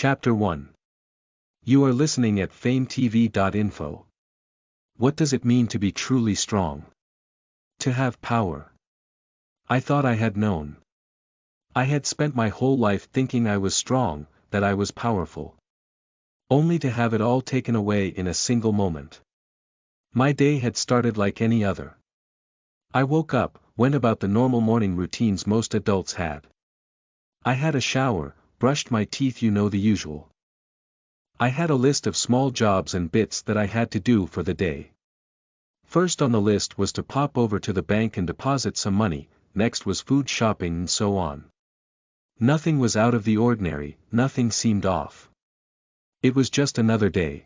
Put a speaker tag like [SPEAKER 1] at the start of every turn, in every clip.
[SPEAKER 1] Chapter 1. You are listening at FameTV.info. What does it mean to be truly strong? To have power. I thought I had known. I had spent my whole life thinking I was strong, that I was powerful. Only to have it all taken away in a single moment. My day had started like any other. I woke up, went about the normal morning routines most adults had. I had a shower, brushed my teeth, you know the usual. I had a list of small jobs and bits that I had to do for the day. First on the list was to pop over to the bank and deposit some money, next was food shopping and so on. Nothing was out of the ordinary, nothing seemed off. It was just another day.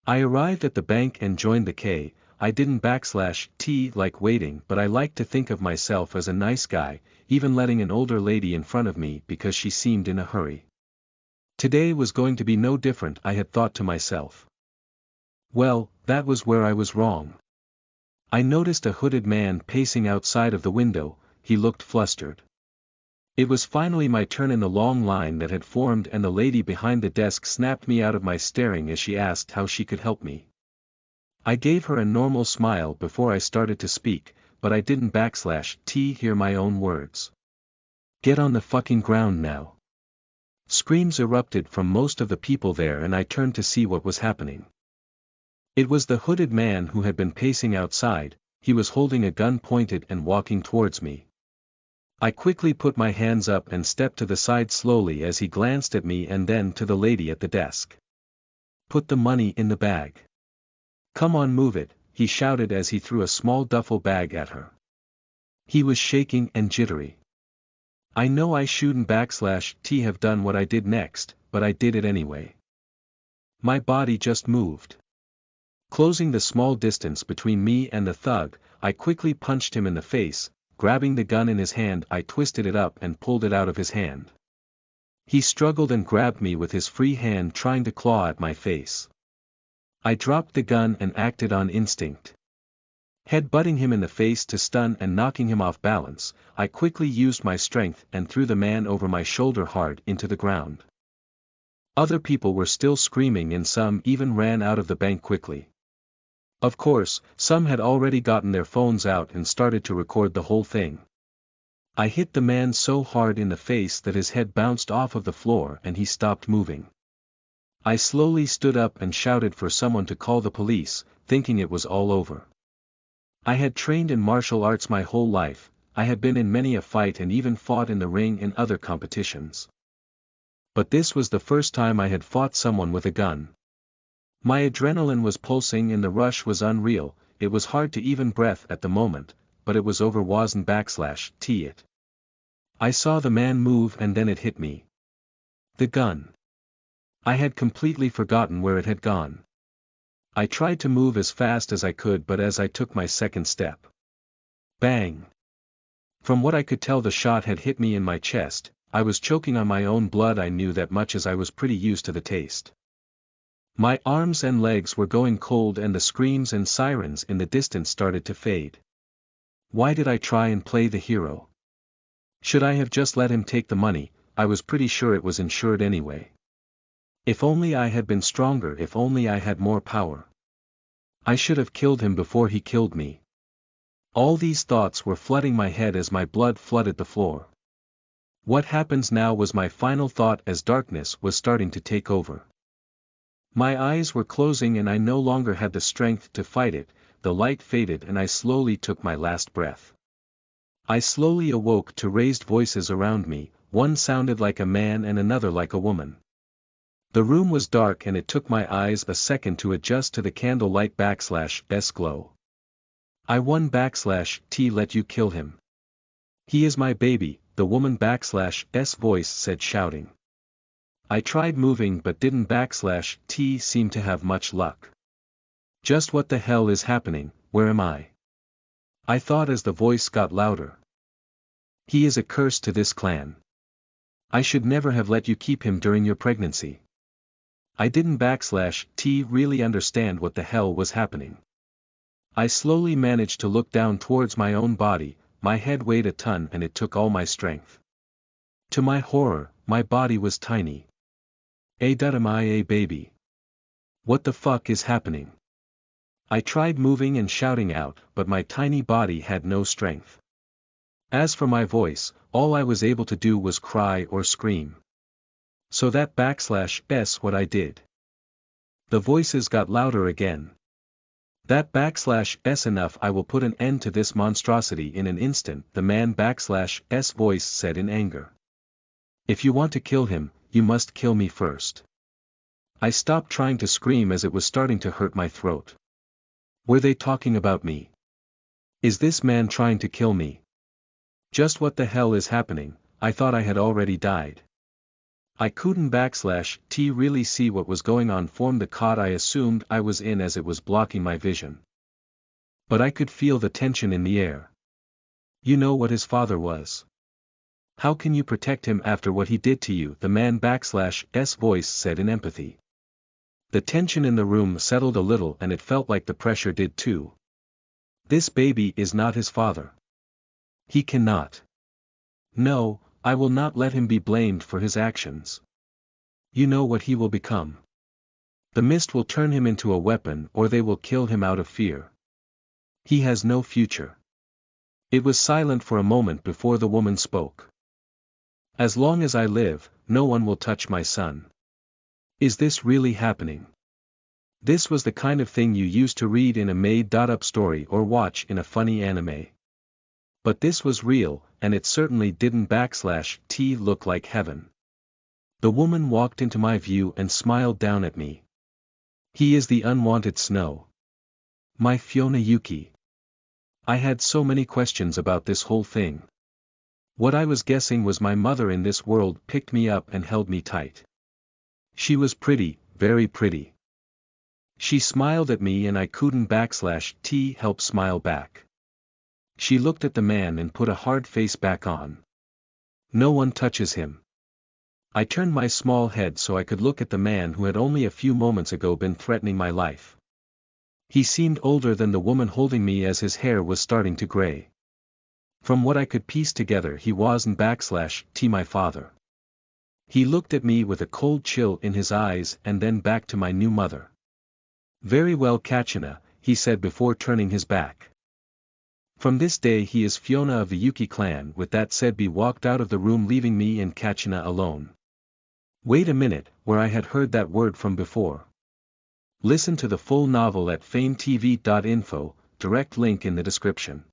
[SPEAKER 1] I arrived at the bank and joined the K. I didn't /T like waiting, but I liked to think of myself as a nice guy, even letting an older lady in front of me because she seemed in a hurry. Today was going to be no different, I had thought to myself. Well, that was where I was wrong. I noticed a hooded man pacing outside of the window. He looked flustered. It was finally my turn in the long line that had formed, and the lady behind the desk snapped me out of my staring as she asked how she could help me. I gave her a normal smile before I started to speak, but I didn't /T hear my own words. Get on the fucking ground now. Screams erupted from most of the people there, and I turned to see what was happening. It was the hooded man who had been pacing outside. He was holding a gun pointed and walking towards me. I quickly put my hands up and stepped to the side slowly as he glanced at me and then to the lady at the desk. Put the money in the bag. Come on, move it, he shouted as he threw a small duffel bag at her. He was shaking and jittery. I know I shouldn't /T have done what I did next, but I did it anyway. My body just moved. Closing the small distance between me and the thug, I quickly punched him in the face. Grabbing the gun in his hand, I twisted it up and pulled it out of his hand. He struggled and grabbed me with his free hand, trying to claw at my face. I dropped the gun and acted on instinct. Head-butting him in the face to stun and knocking him off balance, I quickly used my strength and threw the man over my shoulder hard into the ground. Other people were still screaming and some even ran out of the bank quickly. Of course, some had already gotten their phones out and started to record the whole thing. I hit the man so hard in the face that his head bounced off of the floor and he stopped moving. I slowly stood up and shouted for someone to call the police, thinking it was all over. I had trained in martial arts my whole life. I had been in many a fight and even fought in the ring in other competitions. But this was the first time I had fought someone with a gun. My adrenaline was pulsing and the rush was unreal. It was hard to even breath at the moment, but it was over, wasn't /T it. I saw the man move and then it hit me. The gun. I had completely forgotten where it had gone. I tried to move as fast as I could, but as I took my second step. Bang! From what I could tell, the shot had hit me in my chest. I was choking on my own blood. I knew that much as I was pretty used to the taste. My arms and legs were going cold and the screams and sirens in the distance started to fade. Why did I try and play the hero? Should I have just let him take the money? I was pretty sure it was insured anyway. If only I had been stronger, if only I had more power. I should have killed him before he killed me. All these thoughts were flooding my head as my blood flooded the floor. What happens now was my final thought as darkness was starting to take over. My eyes were closing and I no longer had the strength to fight it. The light faded and I slowly took my last breath. I slowly awoke to raised voices around me. One sounded like a man and another like a woman. The room was dark and it took my eyes a second to adjust to the candlelight /S glow. I won /T let you kill him. He is my baby, the woman /S voice said, shouting. I tried moving but didn't /T seem to have much luck. Just what the hell is happening? Where am I? I thought as the voice got louder. He is a curse to this clan. I should never have let you keep him during your pregnancy. I didn't /T really understand what the hell was happening. I slowly managed to look down towards my own body. My head weighed a ton and it took all my strength. To my horror, my body was tiny. A baby. What the fuck is happening? I tried moving and shouting out, but my tiny body had no strength. As for my voice, all I was able to do was cry or scream. So that / what I did. The voices got louder again. That / enough, I will put an end to this monstrosity in an instant, the man / voice said in anger. If you want to kill him, you must kill me first. I stopped trying to scream as it was starting to hurt my throat. Were they talking about me? Is this man trying to kill me? Just what the hell is happening? I thought I had already died. I couldn't / really see what was going on from the cot I assumed I was in as it was blocking my vision. But I could feel the tension in the air. You know what his father was. How can you protect him after what he did to you? The man / voice said in empathy. The tension in the room settled a little and it felt like the pressure did too. This baby is not his father. He cannot. No, I will not let him be blamed for his actions. You know what he will become. The mist will turn him into a weapon or they will kill him out of fear. He has no future. It was silent for a moment before the woman spoke. As long as I live, no one will touch my son. Is this really happening? This was the kind of thing you used to read in a made-up story or watch in a funny anime. But this was real, and it certainly didn't / look like heaven. The woman walked into my view and smiled down at me. He is the unwanted snow. My Fiona Yuki. I had so many questions about this whole thing. What I was guessing was my mother in this world picked me up and held me tight. She was pretty, very pretty. She smiled at me and I couldn't / help smile back. She looked at the man and put a hard face back on. No one touches him. I turned my small head so I could look at the man who had only a few moments ago been threatening my life. He seemed older than the woman holding me as his hair was starting to gray. From what I could piece together, he wasn't / my father. He looked at me with a cold chill in his eyes and then back to my new mother. Very well, Kachina, he said before turning his back. From this day he is Fiona of the Yuki clan. With that said, he walked out of the room leaving me and Kachina alone. Wait a minute, where I had heard that word from before. Listen to the full novel at FameTV.info, direct link in the description.